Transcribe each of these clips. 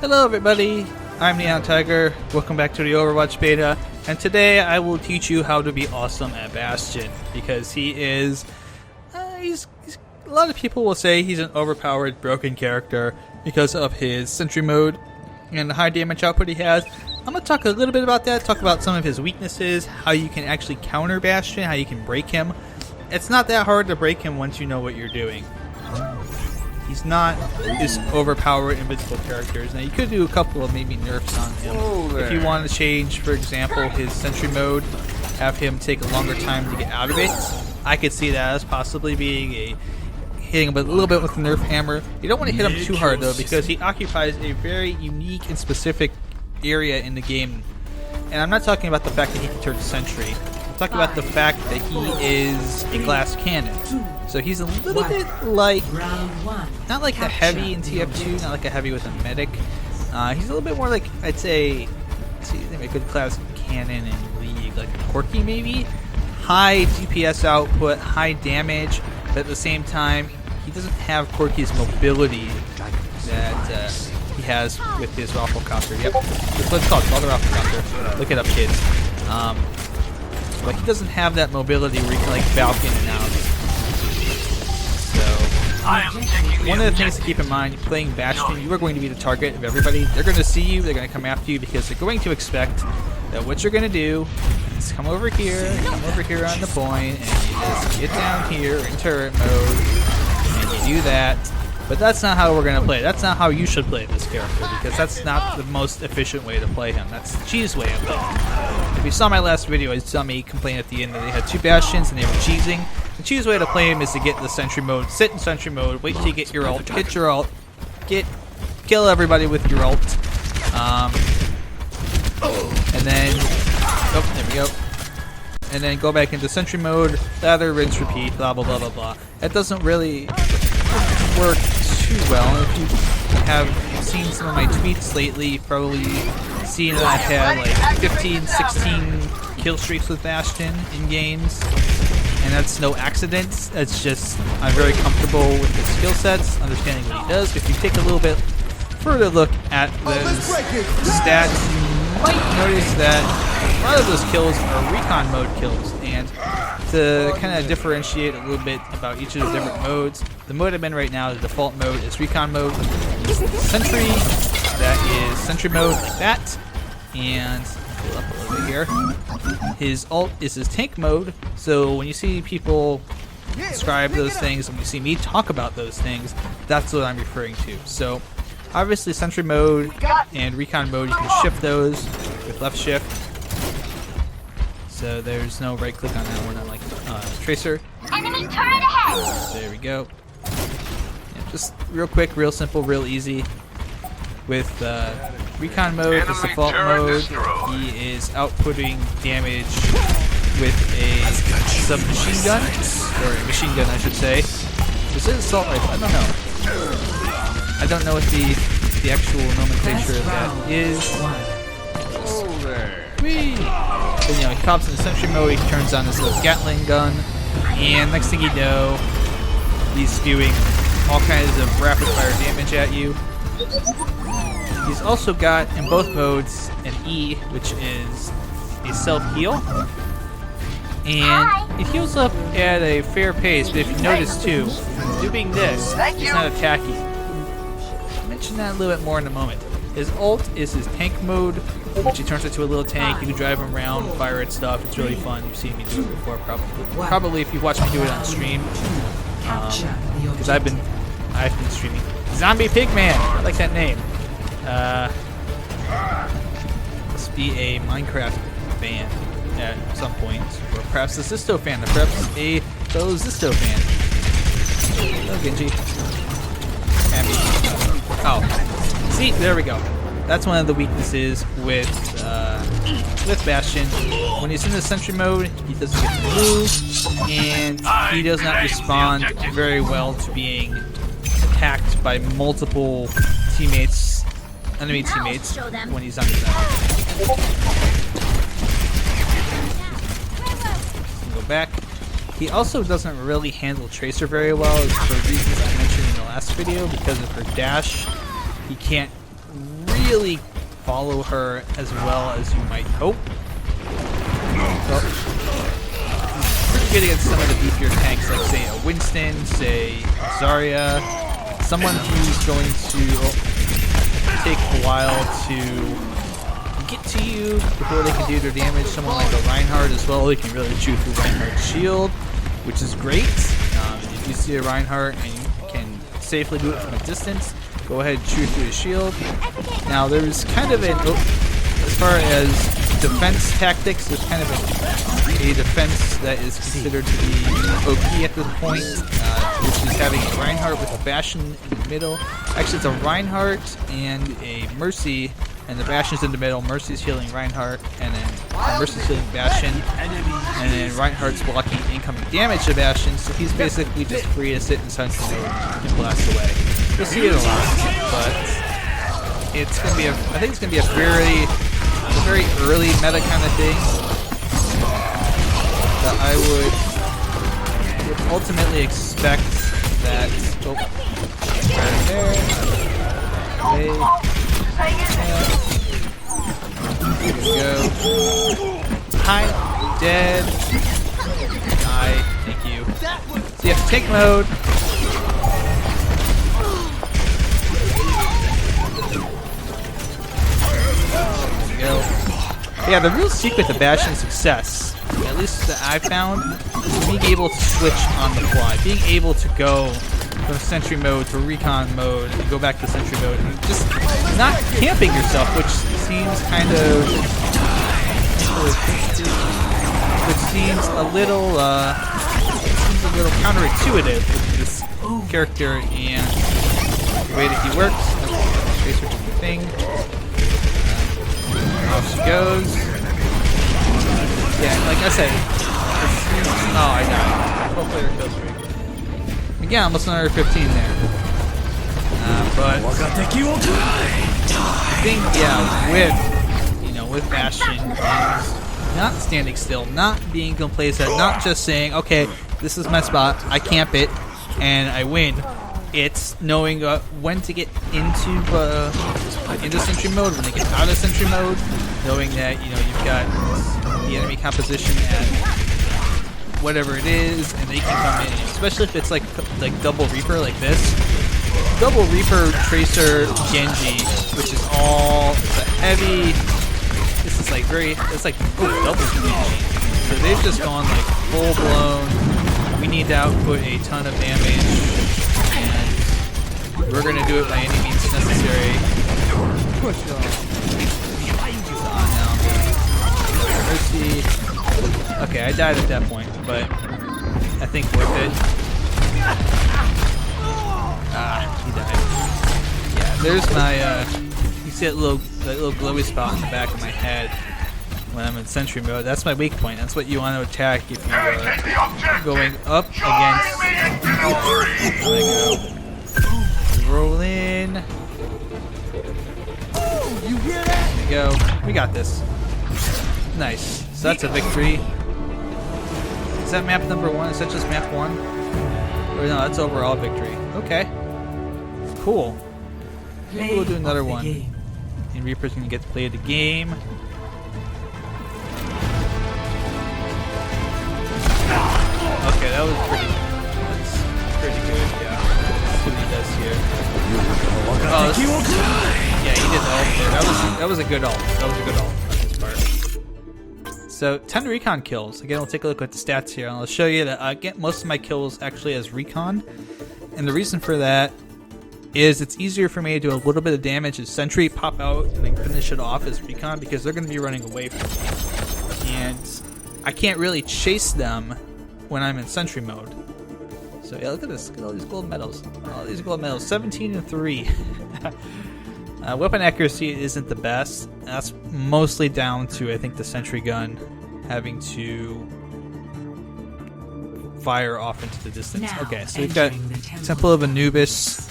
Hello everybody, I'm NihonTiger. Welcome back to the Overwatch beta, and today I will teach you how to be awesome at Bastion, because he is, he's a lot of people will say he's an overpowered, broken character because of his sentry mode and the high damage output he has. I'm going to talk a little bit about that, talk about some of his weaknesses, how you can actually counter Bastion, how you can break him. It's not that hard to break him once you know what you're doing. He's not this overpowered, invincible characters. Now, you could do a couple of maybe nerfs on him. If you want to change, for example, his sentry mode, have him take a longer time to get out of it, I could see that as possibly being hitting him a little bit with the nerf hammer. You don't want to hit him too hard, though, because he occupies a very unique and specific area in the game. And I'm not talking about the fact that he can turn sentry. I'm talking about the fact that he is a glass cannon. So he's a little bit like, not like a heavy in TF2, not like a heavy with a medic. He's a little bit more like, I'd say, let's see, a good class cannon in League, like a Corki maybe. High DPS output, high damage, but at the same time, he doesn't have Corki's mobility that he has with his Rafflecopter. Yep, that's what it's called. It's called the Rafflecopter. Look it up, kids. But he doesn't have that mobility where he can like falcon and out. One of the things to keep in mind, playing Bastion, you are going to be the target of everybody. They're going to see you, they're going to come after you, because they're going to expect that what you're going to do is come over here on the point, and you just get down here in turret mode, and you do that. But that's not how we're going to play. That's not how you should play this character, because that's not the most efficient way to play him. That's the cheese way of playing him. If you saw my last video, I saw me complain at the end that they had two Bastions and they were cheesing. The cheese way to play him is to get the sentry mode, sit in sentry mode, wait till you get your ult, hit your ult, kill everybody with your ult, and then, oh, there we go, and then go back into sentry mode, lather, rinse, repeat, blah, blah, blah, blah, blah. That doesn't really work too well. If you have seen some of my tweets lately, you've probably seen that I've had like 15, 16 kill streaks with Bastion in games. And that's no accident. That's just, I'm very comfortable with his skill sets, understanding what he does. If you take a little bit further look at those stats, you might notice that a lot of those kills are recon mode kills. And to kind of differentiate a little bit about each of the different modes, the mode I'm in right now, the default mode, is recon mode. Sentry, that is sentry mode like that. And pull up a little bit here. His ult is his tank mode, so when you see people describe those things, when you see me talk about those things, that's what I'm referring to. So, obviously sentry mode and recon mode, you can shift those with left shift. So there's no right click on that one, unlike Tracer. Enemy turret ahead! There we go. Yeah, just real quick, real simple, real easy. With recon mode, his default mode, he is outputting damage with a submachine gun, or a machine gun I should say. Is it assault rifle? I don't know. I don't know what the actual nomenclature of that is. Whee! Then, you know, he pops into sentry mode, he turns on this little Gatling gun, and next thing you know, he's spewing all kinds of rapid fire damage at you. He's also got, in both modes, an E, which is a self-heal. And it heals up at a fair pace, but if you notice too, doing this, he's not attacking. I'll mention that a little bit more in a moment. His ult is his tank mode, which he turns into a little tank. You can drive him around, fire at stuff. It's really fun. You've seen me do it before, probably if you've watched me do it on stream. Because I've been streaming. Zombie Pigman! I like that name. Must be a Minecraft fan at some point, or perhaps a Zisto fan, or perhaps a fellow Zisto fan. Hello, Genji. Oh, see, there we go. That's one of the weaknesses with Bastion. When he's in the sentry mode, he doesn't get to move, and he does not respond very well to being attacked by multiple teammates, enemy teammates, when he's on his own. Go back. He also doesn't really handle Tracer very well, for reasons I mentioned in the last video, because of her dash. He can't really follow her as well as you might hope. So, pretty good against some of the beefier tanks, like say a Winston, say Zarya, someone who's going to take a while to get to you before they can do their damage. Someone like a Reinhardt as well, they can really chew through Reinhardt's shield, which is great. If you see a Reinhardt and you can safely do it from a distance, go ahead and chew through his shield. Now there's kind of an, as far as defense tactics, there's kind of a defense that is considered to be OP at this point, which is having a Reinhardt with a Bastion in the middle. Actually, it's a Reinhardt and a Mercy, and the Bastion's in the middle. Mercy's healing Reinhardt, and then Mercy's healing Bastion, and then Reinhardt's blocking incoming damage to Bastion, so he's basically just free to sit in Sentinel mode and blast away. You'll see it a lot, but it's gonna be I think it's gonna be a very early meta kind of thing that I would ultimately expect that. Oh, right there. Here we go. Hi, dead. Hi, thank you. So you have to take mode. Yeah, the real secret to Bastion's success, at least that I found, is being able to switch on the fly. Being able to go from sentry mode to recon mode and go back to sentry mode and just not camping yourself, which seems kind of a little counterintuitive with this character and the way that he works. Tracer doing the thing. Off she goes. Yeah, like I said, oh, I died. 12 player kill streak. Again, almost another 15 there. But I think, yeah, with Bastion, is not standing still, not being complacent, not just saying, okay, this is my spot, I camp it, and I win. It's knowing when to get into sentry mode, when to get out of sentry mode, knowing that you've got the enemy composition at whatever it is, and they can come in, especially if it's like double Reaper like this. Double Reaper, Tracer, Genji, which is it's a heavy. This is like double Genji. So they've just gone like full blown. We need to output a ton of damage. We're gonna do it by any means necessary. Push it on now. Mercy. Okay, I died at that point, but I think worth it. He died. Yeah, there's my. You see that little glowy spot in the back of my head when I'm in sentry mode. That's my weak point. That's what you want to attack if you're going up against. There we go. Roll in. You hear that? There we go. We got this. Nice. So that's a victory. Is that map number 1? Is that just map 1? Or no, that's overall victory. Okay. Cool. Maybe we'll do another one. And Reaper's gonna get to play the game. Okay, that was pretty good, yeah. What he does here. Yeah, he did the ult there. That was a good ult. That was a good ult on his part. So 10 recon kills. Again, we'll take a look at the stats here, and I'll show you that I get most of my kills actually as recon. And the reason for that is it's easier for me to do a little bit of damage as sentry, pop out, and then finish it off as recon because they're going to be running away from me. And I can't really chase them when I'm in sentry mode. So yeah, look at this. Look at all these gold medals. All these gold medals. 17 and 3. Weapon accuracy isn't the best. That's mostly down to, I think, the sentry gun having to fire off into the distance. Now, okay, so we've got Temple of Anubis.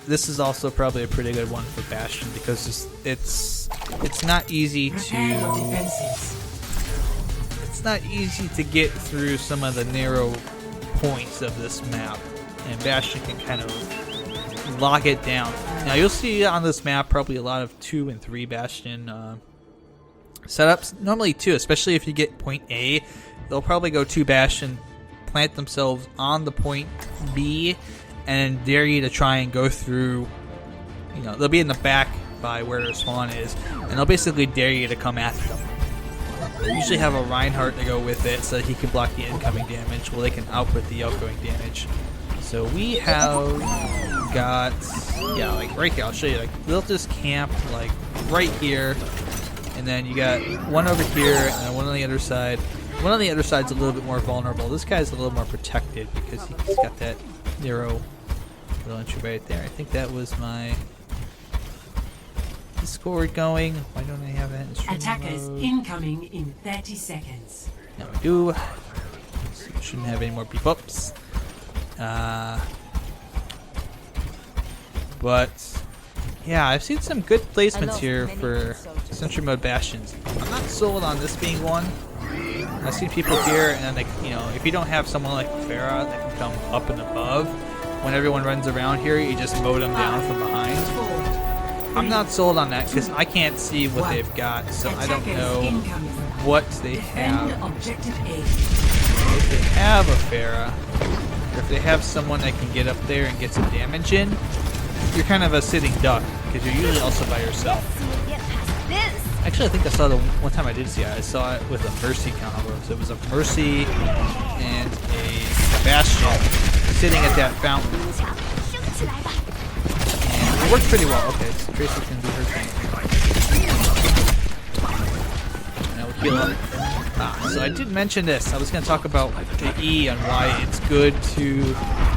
This is also probably a pretty good one for Bastion because it's not easy to get through some of the narrow points of this map, and Bastion can kind of lock it down. Now you'll see on this map probably a lot of 2 and 3 Bastion setups. Normally 2, especially if you get point A. They'll probably go 2 Bastion, plant themselves on the point B, and dare you to try and go through. You know, they'll be in the back by where their spawn is, and they'll basically dare you to come after them. They usually have a Reinhardt to go with it so that he can block the incoming damage while they can output the outgoing damage. So we have got, yeah, like right here, I'll show you, like they'll just camp like right here, and then you got one over here and then one on the other side. One on the other side's a little bit more vulnerable. This guy's a little more protected because he's got that narrow little entry right there. I think that was my Discord going. Why don't I have that in stream Attackers mode? incoming in 30 seconds. Now we do. So we shouldn't have any more beep ups. But yeah, I've seen some good placements here for Sentry Mode Bastions. I'm not sold on this being one. I've seen people here, and then they, you know, if you don't have someone like Farah that can come up and above, when everyone runs around here, you just mow them down from behind. I'm not sold on that because I can't see what they've got, so I don't know what they have. If they have a Farah, or if they have someone that can get up there and get some damage in, you're kind of a sitting duck because you're usually also by yourself. Actually, I think I saw the one time I did see it. I saw it with a Mercy combo. So it was a Mercy and a Bastion sitting at that fountain. And it worked pretty well. Okay, so Tracy's gonna do her thing. And I will heal up. So I did mention this. I was gonna talk about the E and why it's good to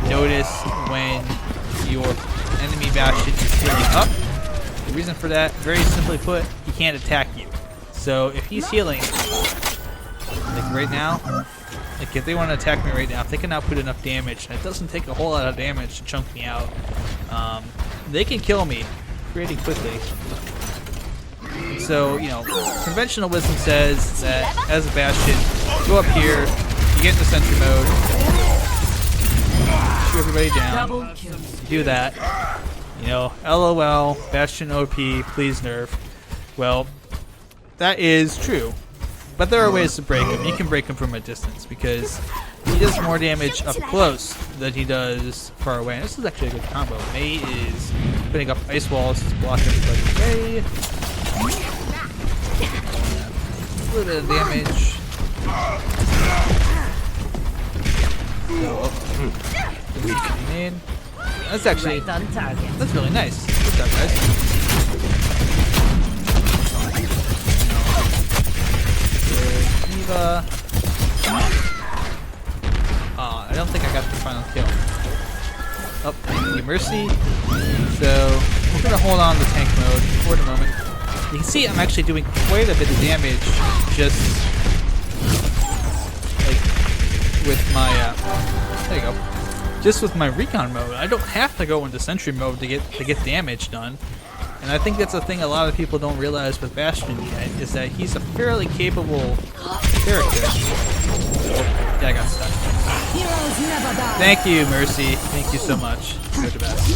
notice when your enemy Bastion is healing up. The reason for that, very simply put, he can't attack you. So if he's healing, like right now, like if they want to attack me right now, if they can output enough damage, and it doesn't take a whole lot of damage to chunk me out, they can kill me pretty quickly. And so, you know, conventional wisdom says that as a Bastion, go up here, you get into sentry mode, shoot everybody down, you do that. You know, LOL, Bastion OP, please nerf. Well, that is true. But there are ways to break him. You can break him from a distance because he does more damage up close than he does far away. And this is actually a good combo. Mei is putting up ice walls to block everybody away. A little bit of damage. So, we coming in. That's actually, that's really nice. Good job, guys. Eva. I don't think I got the final kill. Oh, thank you, Mercy. So, we're going to hold on to tank mode for the moment. You can see I'm actually doing quite a bit of damage just like with my, there you go. Just with my recon mode. I don't have to go into sentry mode to get damage done. And I think that's a thing a lot of people don't realize with Bastion yet, is that he's a fairly capable character. Yeah, I got stuck. Thank you, Mercy. Thank you so much. You're the best.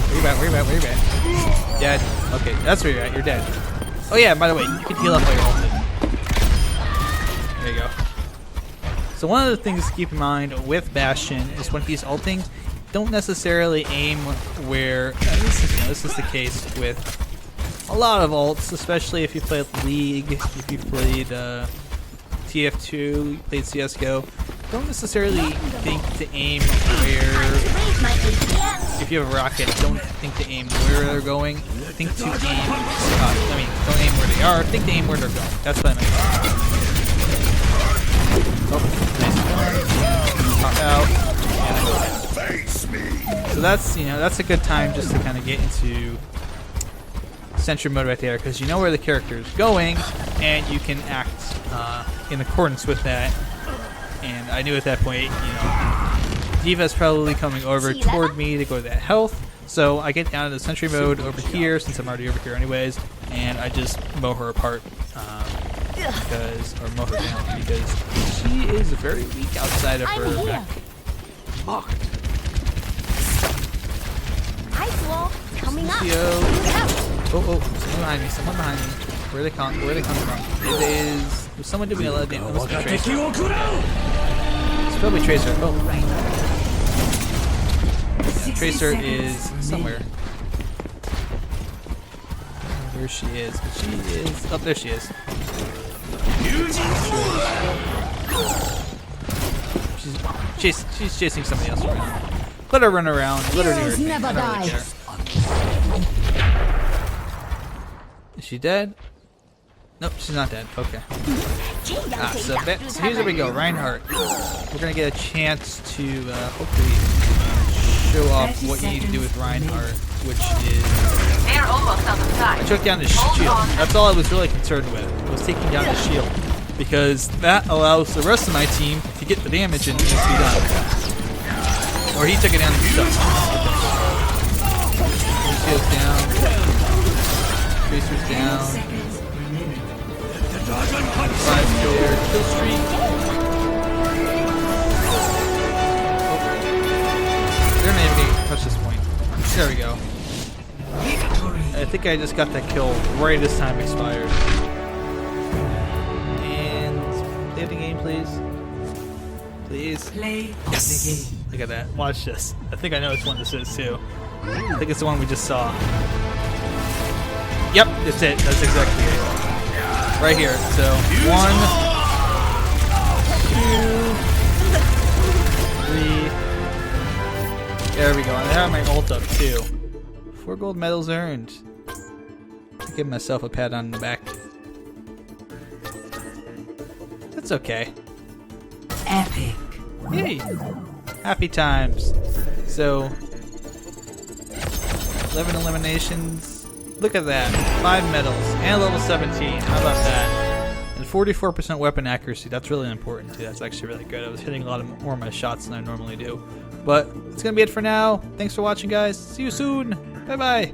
Where you at? Where you at? Where you at? Dead. Okay, that's where you're at. You're dead. Oh yeah, by the way, you can heal up while you're ulting. There you go. So one of the things to keep in mind with Bastion is when he's ulting, don't necessarily aim where... this is the case with a lot of ults, especially if you played League, if you played TF2, you played CSGO. Don't necessarily think to aim where... If you have a rocket, don't think to aim where they're going. Think to aim... don't aim where they are, think to aim where they're going. That's what I meant. Oh, nice. Pop out. So that's, that's a good time just to kind of get into sentry mode right there, because you know where the character is going, and you can act in accordance with that. And I knew at that point, D.Va's probably coming over toward me to go to that health. So I get down to the sentry mode over here, since I'm already over here anyways, and I just mow her apart because, or mow her down because she is very weak outside of her back. Ice wall coming up. Oh, someone behind me, Where are they coming from? It is, was someone doing a lot of damage? It must be Tracer. It's probably Tracer. Oh, right. Yeah, Tracer is somewhere. Where she is, but she is, oh, there she is. She's chasing somebody else around. Let her run around. Let her do her thing. I don't really care. Is she dead? Nope, she's not dead. Okay. So here's where we go. Reinhardt. We're gonna get a chance to hopefully show off what you need to do with Reinhardt, which is I took down the shield. That's all I was really concerned with. Was taking down the shield. Because that allows the rest of my team to get the damage and be done. Or he took it down himself. Shield's down. Tracer's down. 5-player kill streak. Oh. They're not even going to touch this point. There we go. I think I just got that kill right as time expired. Play the game, please. Please. Yes. Look at that. Watch this. I think I know which one this is too. I think it's the one we just saw. Yep, that's it. That's exactly it. Right here. So 1, 2, 3. There we go. And I have my ult up too. 4 gold medals earned. I'll give myself a pat on the back. It's okay. Epic. Yay! Happy times. So, 11 eliminations. Look at that. 5 medals and level 17. How about that? And 44% weapon accuracy. That's really important too. That's actually really good. I was hitting a lot more of my shots than I normally do. But it's gonna be it for now. Thanks for watching, guys. See you soon. Bye bye.